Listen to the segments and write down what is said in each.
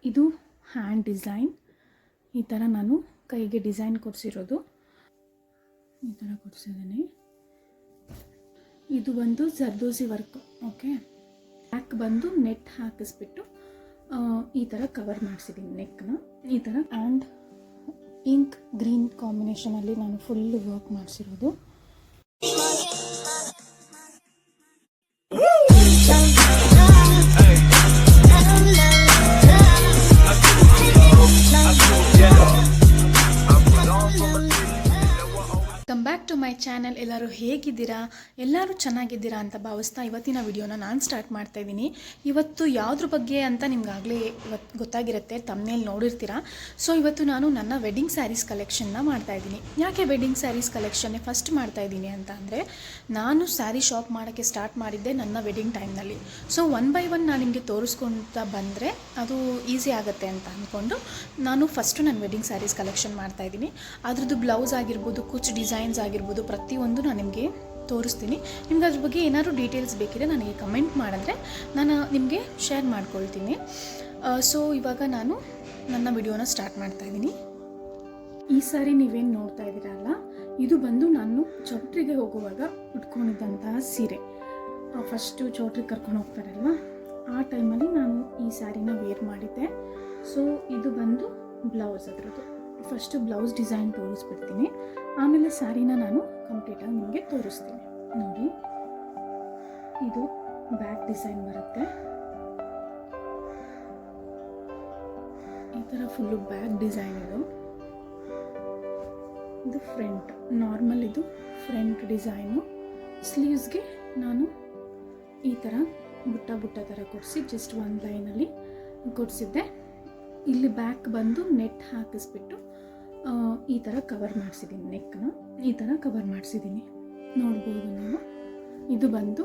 ಇದು hand design. ಈ ಥರ ನಾನು ಕೈಗೆ ಡಿಸೈನ್ ಕೊಡಿಸಿರೋದು, ಈ ಥರ ಕೊಡಿಸಿದ್ದೀನಿ. ಇದು ಬಂದು ಜರ್ದೋಸಿ ವರ್ಕ್. ಓಕೆ, ಬ್ಯಾಕ್ ಬಂದು ನೆಟ್ ಹಾಕಿಸ್ಬಿಟ್ಟು ಈ ಥರ ಕವರ್ ಮಾಡಿಸಿದ್ದೀನಿ ನೆಕ್ನ. ಈ ಥರ ಆ್ಯಂಡ್ ಪಿಂಕ್ ಗ್ರೀನ್ ಕಾಂಬಿನೇಷನಲ್ಲಿ ನಾನು ಫುಲ್ ವರ್ಕ್ ಮಾಡಿಸಿರೋದು. Come back to my channel. ಎಲ್ಲರೂ ಹೇಗಿದ್ದೀರಾ? ಎಲ್ಲರೂ ಚೆನ್ನಾಗಿದ್ದೀರಾ ಅಂತ ಭಾವಿಸ್ತಾ ಇವತ್ತಿನ ವಿಡಿಯೋನ ನಾನು ಸ್ಟಾರ್ಟ್ ಮಾಡ್ತಾ ಇದ್ದೀನಿ. ಇವತ್ತು ಯಾವುದ್ರ ಬಗ್ಗೆ ಅಂತ ನಿಮ್ಗಾಗಲೇ ಇವತ್ತು ಗೊತ್ತಾಗಿರುತ್ತೆ, ತಮ್ಮನೇಲಿ ನೋಡಿರ್ತೀರಾ. ಸೊ ಇವತ್ತು ನಾನು ನನ್ನ ವೆಡ್ಡಿಂಗ್ ಸ್ಯಾರೀಸ್ ಕಲೆಕ್ಷನ್ನ ಮಾಡ್ತಾಯಿದ್ದೀನಿ. ಯಾಕೆ ವೆಡ್ಡಿಂಗ್ ಸ್ಯಾರೀಸ್ ಕಲೆಕ್ಷನ್ನೇ ಫಸ್ಟ್ ಮಾಡ್ತಾಯಿದ್ದೀನಿ ಅಂತ ಅಂದರೆ, ನಾನು ಸ್ಯಾರಿ ಶಾಪ್ ಮಾಡೋಕ್ಕೆ ಸ್ಟಾರ್ಟ್ ಮಾಡಿದ್ದೆ ನನ್ನ ವೆಡ್ಡಿಂಗ್ ಟೈಮ್ನಲ್ಲಿ. ಸೊ ಒನ್ ಬೈ ಒನ್ ನಾನು ನಿಮಗೆ ತೋರಿಸ್ಕೊಳ್ತಾ ಬಂದರೆ ಅದು ಈಸಿ ಆಗುತ್ತೆ ಅಂತ ಅಂದ್ಕೊಂಡು ನಾನು ಫಸ್ಟು ನನ್ನ ವೆಡ್ಡಿಂಗ್ ಸ್ಯಾರೀಸ್ ಕಲೆಕ್ಷನ್ ಮಾಡ್ತಾಯಿದ್ದೀನಿ. ಅದ್ರದ್ದು ಬ್ಲೌಸ್ ಆಗಿರ್ಬೋದು, ಕುಚ್ ಡಿಸೈನ್ಸ್ ಆಗಿರ್ಬೋದು, ಪ್ರತಿಯೊಂದು ನಾನು ನಿಮಗೆ ತೋರಿಸ್ತೀನಿ. ನಿಮ್ಗೆ ಅದ್ರ ಬಗ್ಗೆ ಏನಾದರೂ ಡೀಟೇಲ್ಸ್ ಬೇಕಿದ್ರೆ ನನಗೆ ಕಮೆಂಟ್ ಮಾಡಿದ್ರೆ ನಾನು ನಿಮಗೆ ಶೇರ್ ಮಾಡ್ಕೊಳ್ತೀನಿ. ಸೊ ಇವಾಗ ನಾನು ನನ್ನ ವಿಡಿಯೋನ ಸ್ಟಾರ್ಟ್ ಮಾಡ್ತಾಯಿದ್ದೀನಿ. ಈ ಸಾರಿ ನೀವೇನು ನೋಡ್ತಾ ಇದ್ದೀರಲ್ಲ, ಇದು ಬಂದು ನಾನು ಚೌಟ್ರಿಗೆ ಹೋಗುವಾಗ ಉಟ್ಕೊಂಡಿದ್ದಂತಹ ಸೀರೆ. ಫಸ್ಟು ಚೌಟ್ರಿಗೆ ಕರ್ಕೊಂಡು ಹೋಗ್ತಾರಲ್ವ, ಆ ಟೈಮಲ್ಲಿ ನಾನು ಈ ಸ್ಯಾರಿನ ವೇರ್ ಮಾಡಿದ್ದೆ. ಸೊ ಇದು ಬಂದು ಬ್ಲೌಸ್. ಅದರದ್ದು ಫಸ್ಟು ಬ್ಲೌಸ್ ಡಿಸೈನ್ ತೋರಿಸ್ಬಿಡ್ತೀನಿ, ಆಮೇಲೆ ಸ್ಯಾರಿನ ನಾನು ಕಂಪ್ಲೀಟಾಗಿ ನಿಮಗೆ ತೋರಿಸ್ತೀನಿ. ನೋಡಿ, ಇದು ಬ್ಯಾಕ್ ಡಿಸೈನ್ ಬರುತ್ತೆ. ಈ ಥರ ಫುಲ್ಲು ಬ್ಯಾಕ್ ಡಿಸೈನ್. ಇದು ಫ್ರಂಟ್ ನಾರ್ಮಲ್, ಇದು ಫ್ರಂಟ್ ಡಿಸೈನು. ಸ್ಲೀವ್ಸ್ಗೆ ನಾನು ಈ ಥರ ಬುಟ್ಟ ಬುಟ್ಟ ಥರ ಕೊಡಿಸಿ ಜಸ್ಟ್ ಒಂದು ಲೈನಲ್ಲಿ ಕೊಡಿಸಿದ್ದೆ. ಇಲ್ಲಿ ಬ್ಯಾಕ್ ಬಂದು ನೆಟ್ ಹಾಕಿಸ್ಬಿಟ್ಟು ಈ ಥರ ಕವರ್ ಮಾಡಿಸಿದ್ದೀನಿ, ನೆಕ್ನ ಈ ಥರ ಕವರ್ ಮಾಡಿಸಿದ್ದೀನಿ, ನೋಡ್ಬೋದು ನೀವು. ಇದು ಬಂದು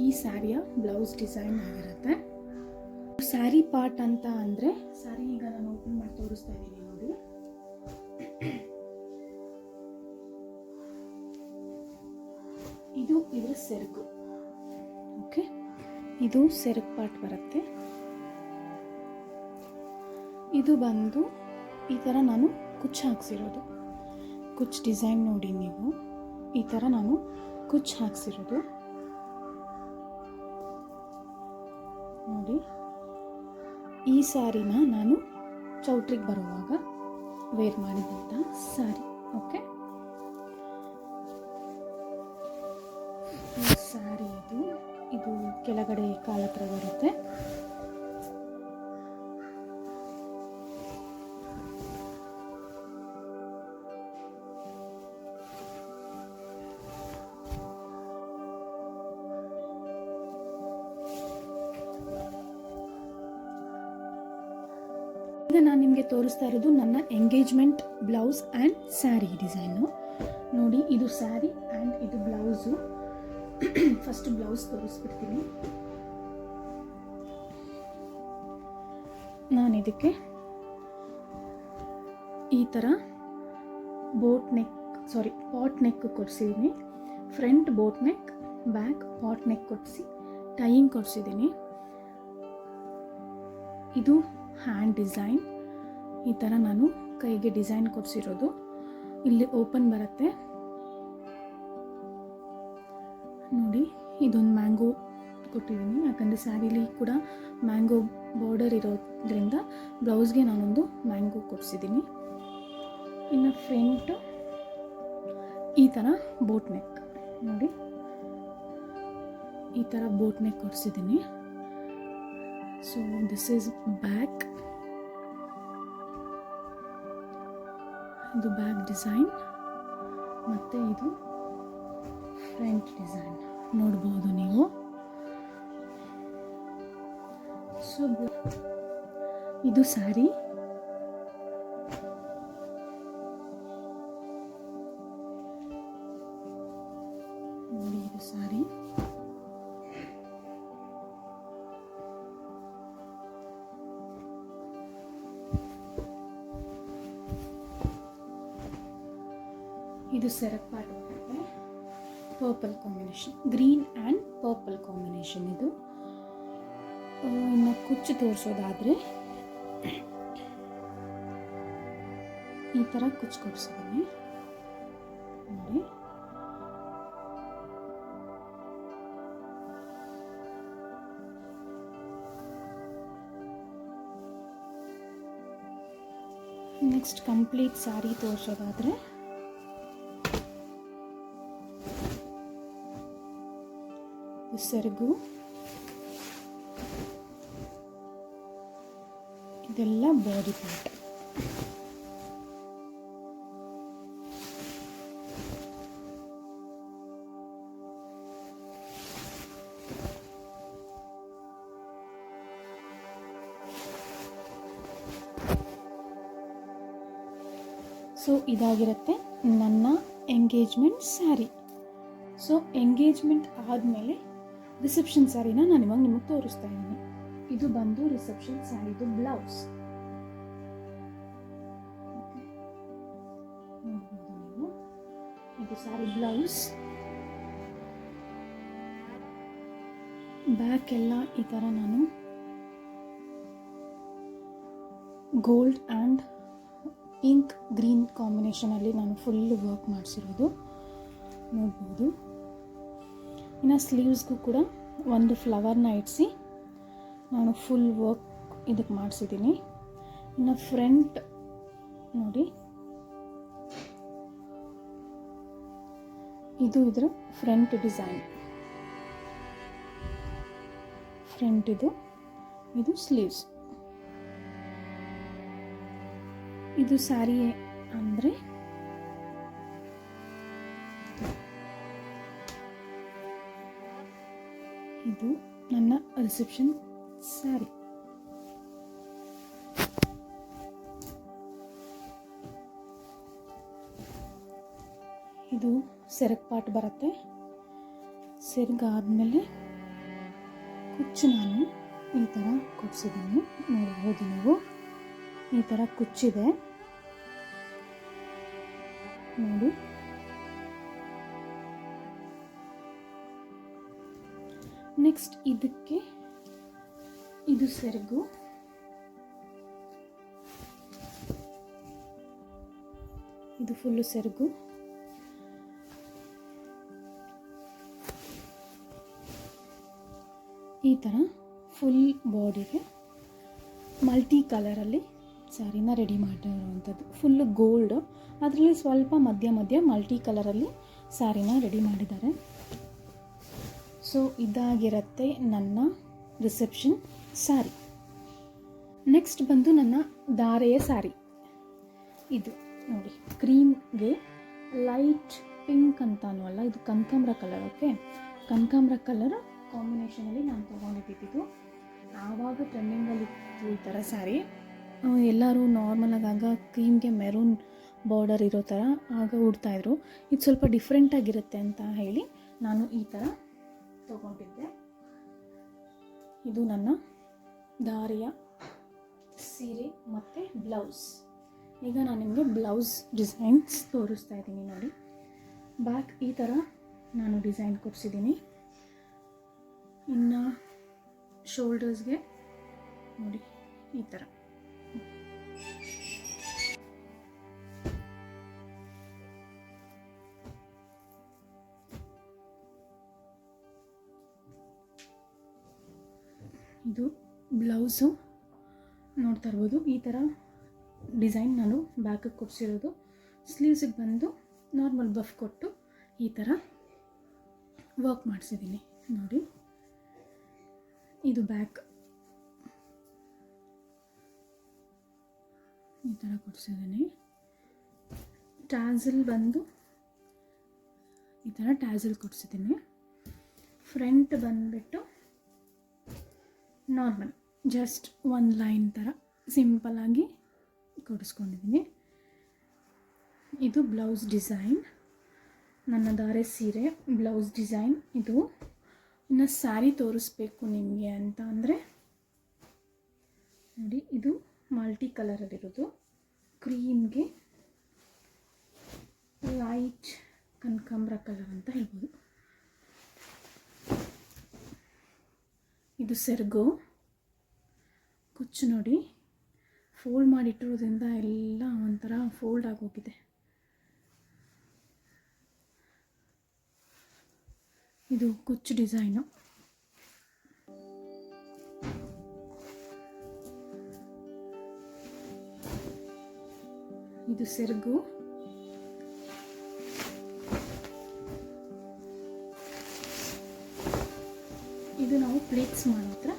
ಈ ಸ್ಯಾರಿಯ ಬ್ಲೌಸ್ ಡಿಸೈನ್ ಆಗಿರುತ್ತೆ. ಸ್ಯಾರಿ ಪಾರ್ಟ್ ಅಂತ ಅಂದರೆ, ಸ್ಯಾರಿ ಈಗ ನಾನು ಓಪನ್ ಮಾಡಿ ತೋರಿಸ್ತಾ ಇದ್ದೀನಿ ನೋಡಿ. ಇದು ಇದರ ಸೆರಗು. ಓಕೆ, ಇದು ಸೆರಗು ಪಾರ್ಟ್ ಬರುತ್ತೆ. ಇದು ಬಂದು ಈ ಥರ ನಾನು ಕುಚ್ಚು ಹಾಕ್ಸಿರೋದು, ಕುಚ್ಚು ಡಿಸೈನ್ ನೋಡಿ ನೀವು. ಈ ಥರ ನಾನು ಕುಚ್ಚು ಹಾಕ್ಸಿರೋದು ನೋಡಿ. ಈ ಸ್ಯಾರಿನ ನಾನು ಚೌಟ್ರಿಗೆ ಬರುವಾಗ ವೇರ್ ಮಾಡಿದಂಥ ಸ್ಯಾರಿ. ಓಕೆ, ಈ ಸ್ಯಾರಿ ಇದು ಕೆಳಗಡೆ ಕಾಲ ಹತ್ರ ಬರುತ್ತೆ. ಈಗ ನಾನು ನಿಮಗೆ ತೋರಿಸ್ತಾ ಇರೋದು ನನ್ನ engagement blouse and saree design ನೋಡಿ. ಇದು ಸ್ಯಾರಿ ಆ್ಯಂಡ್ ಇದು ಬ್ಲೌಸು. ಫಸ್ಟ್ ಬ್ಲೌಸ್ ತೋರಿಸ್ಬಿಡ್ತೀನಿ. ನಾನು ಇದಕ್ಕೆ ಈ ಥರ ಪಾಟ್ ನೆಕ್ ಕೊಡಿಸಿದ್ದೀನಿ. Front boat neck, back pot neck ಕೊಡಿಸಿ ಟೈಯಿಂಗ್ ಕೊಡಿಸಿದ್ದೀನಿ. ಇದು ಹ್ಯಾಂಡ್ ಡಿಸೈನ್. ಈ ಥರ ನಾನು ಕೈಗೆ ಡಿಸೈನ್ ಕೊಡಿಸಿರೋದು. ಇಲ್ಲಿ ಓಪನ್ ಬರುತ್ತೆ ನೋಡಿ. ಇದೊಂದು ಮ್ಯಾಂಗೋ ಕೊಟ್ಟಿದ್ದೀನಿ, ಯಾಕಂದರೆ ಸ್ಯಾರಿಲಿ ಕೂಡ ಮ್ಯಾಂಗೋ ಬಾರ್ಡರ್ ಇರೋದ್ರಿಂದ ಬ್ಲೌಸ್ಗೆ ನಾನೊಂದು ಮ್ಯಾಂಗೋ ಕೊಡಿಸಿದ್ದೀನಿ. ಇನ್ನು ಫ್ರಂಟು ಈ ಥರ ಬೋಟ್ ನೆಕ್ ನೋಡಿ, ಈ ಥರ ಬೋಟ್ ನೆಕ್ ಕೊಡಿಸಿದ್ದೀನಿ. So this is back. ಇದು ಬ್ಯಾಕ್ ಡಿಸೈನ್ ಮತ್ತು ಇದು ಫ್ರಂಟ್ ಡಿಸೈನ್ ನೋಡ್ಬೋದು ನೀವು. ಸೊ ಇದು ಸ್ಯಾರಿ. ನೋಡಿ, ಇದು ಸ್ಯಾರಿ. ಇದು ಸೆರಗ್ ಪಾರ್ಟ್ ಬರುತ್ತೆ. Purple combination, green and purple combination ಇದು. ಇನ್ನು ಕುಚ್ಚು ತೋರಿಸೋದಾದರೆ ಥರ ಕುಚ್ಕೊಡ್ಸಿದ್ದೀನಿ ನೋಡಿ. ನೆಕ್ಸ್ಟ್ ಕಂಪ್ಲೀಟ್ ಸ್ಯಾರಿ ತೋರಿಸೋದಾದರೆ ಸೆರಗು ಇದೆಲ್ಲ ಬಾಡಿ ಪಾರ್ಟ್. ಸೊ ಇದಾಗಿರುತ್ತೆ ನನ್ನ ಎಂಗೇಜ್ಮೆಂಟ್ ಸ್ಯಾರಿ. ಸೊ ಎಂಗೇಜ್ಮೆಂಟ್ ಆದಮೇಲೆ ರಿಸೆಪ್ಷನ್ ಸ್ಯಾರಿನ ನಾನು ಇವಾಗ ನಿಮಗೆ ತೋರಿಸ್ತಾ ಇದ್ದೀನಿ. ಇದು ಬಂದು ರಿಸೆಪ್ಷನ್ ಸ್ಯಾರಿದು ಬ್ಲೌಸ್. ನೋಡ್ಬೋದು ನೀವು, ಇದು ಸ್ಯಾರಿ ಬ್ಲೌಸ್. ಬ್ಯಾಕ್ ಎಲ್ಲ ಈ ಥರ ನಾನು ಗೋಲ್ಡ್ ಆ್ಯಂಡ್ ಪಿಂಕ್ ಗ್ರೀನ್ ಕಾಂಬಿನೇಷನಲ್ಲಿ ನಾನು ಫುಲ್ ವರ್ಕ್ ಮಾಡಿಸಿರೋದು ನೋಡ್ಬೋದು. ಇನ್ನು ಸ್ಲೀವ್ಸ್ಗೂ ಕೂಡ ಒಂದು ಫ್ಲವರ್ನ ಇಡಿಸಿ ನಾನು ಫುಲ್ ವರ್ಕ್ ಇದಕ್ಕೆ ಮಾಡಿಸಿದ್ದೀನಿ. ಇನ್ನು ಫ್ರಂಟ್ ನೋಡಿ, ಇದು ಇದರ ಫ್ರಂಟ್ ಡಿಸೈನ್. ಫ್ರಂಟ್ ಇದು ಸ್ಲೀವ್ಸ್. ಇದು ಸ್ಯಾರಿ ಅಂದರೆ ಇದು ನನ್ನ ರಿಸೆಪ್ಷನ್ ಸ್ಯಾರಿ. ಇದು ಸೆರಗ್ ಪಾರ್ಟ್ ಬರುತ್ತೆ. ಸೆರಗಾದ್ಮೇಲೆ ಕುಚ್ಚು ನಾನು ಈ ಥರ ಕೊಡ್ಸಿದ್ದೀನಿ ನೋಡ್ಬೋದು ನೀವು. ಈ ಥರ ಕುಚ್ಚಿದೆ ನೋಡಿ. ನೆಕ್ಸ್ಟ್ ಇದಕ್ಕೆ ಇದು ಸೆರಗು. ಇದು ಫುಲ್ಲು ಸೆರಗು. ಈ ಥರ ಫುಲ್ ಬಾಡಿಗೆ ಮಲ್ಟಿ ಕಲರಲ್ಲಿ ಸ್ಯಾರಿನ ರೆಡಿ ಮಾಡಿರುವಂಥದ್ದು. ಫುಲ್ಲು ಗೋಲ್ಡ್, ಅದರಲ್ಲಿ ಸ್ವಲ್ಪ ಮಧ್ಯ ಮಲ್ಟಿ ಕಲರಲ್ಲಿ ಸ್ಯಾರಿನ ರೆಡಿ ಮಾಡಿದ್ದಾರೆ. ಸೊ ಇದಾಗಿರುತ್ತೆ ನನ್ನ ರಿಸೆಪ್ಷನ್ ಸ್ಯಾರಿ. ನೆಕ್ಸ್ಟ್ ಬಂದು ನನ್ನ ಧಾರೆಯ ಸ್ಯಾರಿ. ಇದು ನೋಡಿ, ಕ್ರೀಮ್ಗೆ ಲೈಟ್ ಪಿಂಕ್ ಅಂತ ಅನ್ನುವಲ್ಲ, ಇದು ಕನಕಾಂಬ್ರ ಕಲರ್. ಓಕೆ, ಕನಕಾಂಬ್ರ ಕಲರ್ ಕಾಂಬಿನೇಷನಲ್ಲಿ ನಾನು ತೊಗೊಂಡಿದ್ದು. ಆವಾಗ ಟ್ರೆಂಡಿಂಗಲ್ಲಿತ್ತು ಈ ಥರ ಸ್ಯಾರಿ. ಎಲ್ಲರೂ ನಾರ್ಮಲಾಗಿ ಆಗ ಕ್ರೀಮ್ಗೆ ಮೆರೂನ್ ಬಾರ್ಡರ್ ಇರೋ ಥರ ಆಗ ಉಡ್ತಾಯಿದ್ರು. ಇದು ಸ್ವಲ್ಪ ಡಿಫ್ರೆಂಟಾಗಿರುತ್ತೆ ಅಂತ ಹೇಳಿ ನಾನು ಈ ಥರ ತೊಗೊಂಡಿದ್ದೆ. ಇದು ನನ್ನ ಧಾರೆಯ ಸೀರೆ ಮತ್ತು ಬ್ಲೌಸ್. ಈಗ ನಾನು ನಿಮಗೆ ಬ್ಲೌಸ್ ಡಿಸೈನ್ಸ್ ತೋರಿಸ್ತಾ ಇದ್ದೀನಿ ನೋಡಿ. ಬ್ಯಾಕ್ ಈ ಥರ ನಾನು ಡಿಸೈನ್ ಕೊಡಿಸಿದ್ದೀನಿ. ಇನ್ನು ಶೋಲ್ಡರ್ಸ್ಗೆ ನೋಡಿ ಈ ಥರ. ಇದು ಬ್ಲೌಸು ನೋಡ್ತಾ ಇರ್ಬೋದು. ಈ ಥರ ಡಿಸೈನ್ ನಾನು ಬ್ಯಾಕಿಗೆ ಕೊಡಿಸಿರೋದು. ಸ್ಲೀವ್ಸಿಗೆ ಬಂದು ನಾರ್ಮಲ್ ಬಫ್ ಕೊಟ್ಟು ಈ ಥರ ವರ್ಕ್ ಮಾಡಿಸಿದ್ದೀನಿ ನೋಡಿ. ಇದು ಬ್ಯಾಕ್ ಈ ಥರ ಕೊಡಿಸಿದ್ದೀನಿ. ಟ್ಯಾಸಲ್ ಬಂದು ಈ ಥರ ಟ್ಯಾಸಲ್ ಕೊಡಿಸಿದ್ದೀನಿ. ಫ್ರಂಟ್ ಬಂದುಬಿಟ್ಟು ನಾರ್ಮಲ್ ಜಸ್ಟ್ ಒಂದು ಲೈನ್ ಥರ ಸಿಂಪಲಾಗಿ ಕೊಡಿಸ್ಕೊಂಡಿದ್ದೀನಿ. ಇದು ಬ್ಲೌಸ್ ಡಿಸೈನ್, ನನ್ನ ಧಾರೆ ಸೀರೆ ಬ್ಲೌಸ್ ಡಿಸೈನ್ ಇದು. ಇನ್ನು ಸ್ಯಾರಿ ತೋರಿಸ್ಬೇಕು ನಿಮಗೆ ಅಂತ ಅಂದರೆ ನೋಡಿ, ಇದು ಮಲ್ಟಿ ಕಲರಲ್ಲಿರೋದು. ಕ್ರೀಮ್ಗೆ ಲೈಟ್ ಕನಕಾಂಬ್ರ ಕಲರ್ ಅಂತ ಹೇಳ್ಬೋದು. ಇದು ಸೆರಗು, ಕುಚ್ಚು ನೋಡಿ ಫೋಲ್ಡ್ ಮಾಡಿಟ್ಟಿರೋದ್ರಿಂದ ಎಲ್ಲ ಒಂಥರ ಫೋಲ್ಡ್ ಆಗೋಗಿದೆ. ಇದು ಕುಚ್ಚು ಡಿಸೈನು. ಇದು ಸೆರಗು. ಇದು ನಾವು ಪ್ಲೇಟ್ಸ್ ಮಾಡೋ ಹತ್ರ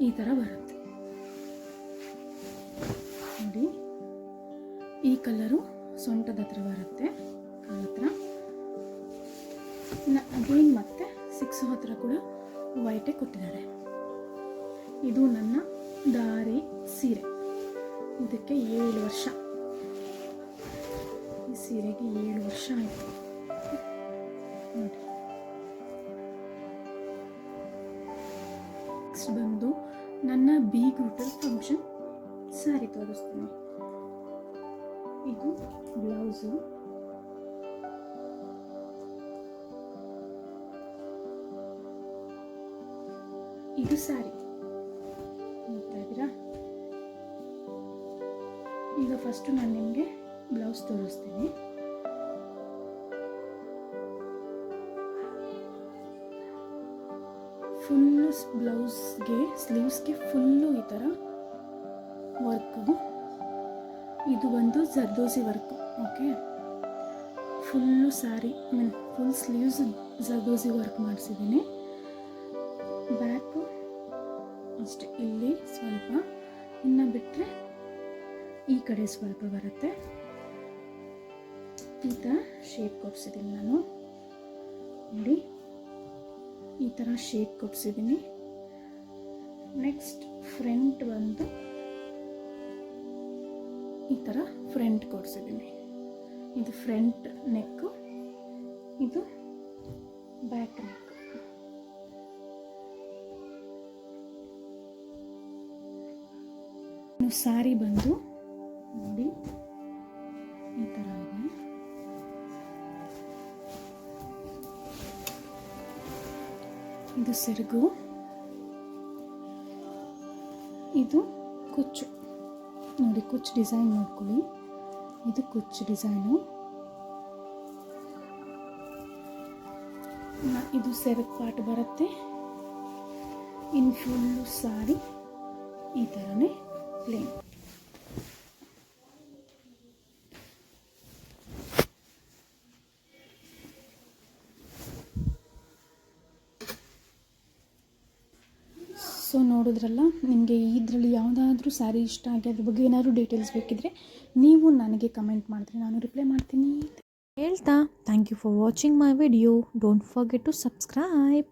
ಈ ಥರ ಬರುತ್ತೆ ನೋಡಿ. ಈ ಕಲರು ಸೊಂಟದ ಹತ್ರ ಬರುತ್ತೆ, ಕಾಲ ಹತ್ರ. ಅಗೇನ್ ಮತ್ತೆ 6 ಹತ್ರ ಕೂಡ ವೈಟೇ ಕೊಟ್ಟಿದ್ದಾರೆ. ಇದು ನನ್ನ ದಾರಿ ಸೀರೆ. ಇದಕ್ಕೆ 7 ವರ್ಷ. ಈ ಸೀರೆಗೆ 7 ವರ್ಷ ಆಯಿತು ನೋಡಿ. ನೆಕ್ಸ್ಟ್ ಬಂದು ನನ್ನ ಬೀಗ್ರೂಟಲ್ ಫಂಕ್ಷನ್ ಸ್ಯಾರಿ ತೋರಿಸ್ತೀನಿ. ಇದು ಬ್ಲೌಸು. ಇದು ಸ್ಯಾರಿ ನೋಡ್ತಾ ಇದ್ದೀರಾ. ಈಗ ಫಸ್ಟು ನಾನು ನಿಮಗೆ ಬ್ಲೌಸ್ ತೋರಿಸ್ತೀನಿ. ಫುಲ್ಲು ಬ್ಲೌಸ್ಗೆ ಸ್ಲೀವ್ಸ್ಗೆ ಫುಲ್ಲು ಈ ಥರ ವರ್ಕು. ಇದು ಒಂದು zardozi work. Okay, full saree full sleeves zardozi work ಮಾಡಿಸಿದ್ದೀನಿ. ಬ್ಯಾಕು ಅಷ್ಟೇ, ಇಲ್ಲಿ ಸ್ವಲ್ಪ, ಇನ್ನು ಬಿಟ್ಟರೆ ಈ ಕಡೆ ಸ್ವಲ್ಪ ಬರುತ್ತೆ. ಈ ಥರ ಶೇಪ್ ಕೊಡಿಸಿದ್ದೀನಿ ನಾನು ನೋಡಿ. ಈ ಥರ ಶೇಪ್ ಕೊಡಿಸಿದ್ದೀನಿ. ನೆಕ್ಸ್ಟ್ ಫ್ರಂಟ್ ಬಂದು ಈ ಥರ ಫ್ರಂಟ್ ಕೊಡಿಸಿದ್ದೀನಿ. ಇದು ಫ್ರಂಟ್ ನೆಕ್ಕು, ಇದು ಬ್ಯಾಕ್ ನೆಕ್. ಸ್ಯಾರಿ ಬಂದು ನೋಡಿ ಈ ಥರ ಇದೆ. ಇದು ಸೆರಗು. ಇದು ಕುಚ್ಚು ನೋಡಿ, ಕುಚ್ಚು ಡಿಸೈನ್ ನೋಡ್ಕೊಳ್ಳಿ. ಇದು ಕುಚ್ಚು ಡಿಸೈನು. ಇದು ಸೆರಗು ಪಾರ್ಟ್ ಬರುತ್ತೆ. ಇನ್ನು ಫುಲ್ಲು ಸಾರಿ ಈ ಥರನೇ ಪ್ಲೇನ್. ಸೊ ನೋಡಿದ್ರಲ್ಲ, ನಿಮಗೆ ಇದರಲ್ಲಿ ಯಾವುದಾದ್ರೂ ಸ್ಯಾರಿ ಇಷ್ಟ ಆಗಿ ಅದ್ರ ಬಗ್ಗೆ ಏನಾದರೂ ಡೀಟೇಲ್ಸ್ ಬೇಕಿದ್ರೆ ನೀವು ನನಗೆ ಕಮೆಂಟ್ ಮಾಡಿದ್ರೆ ನಾನು ರಿಪ್ಲೈ ಮಾಡ್ತೀನಿ. ಹೇಳ್ತಾ thank you for watching my video. Don't forget to subscribe.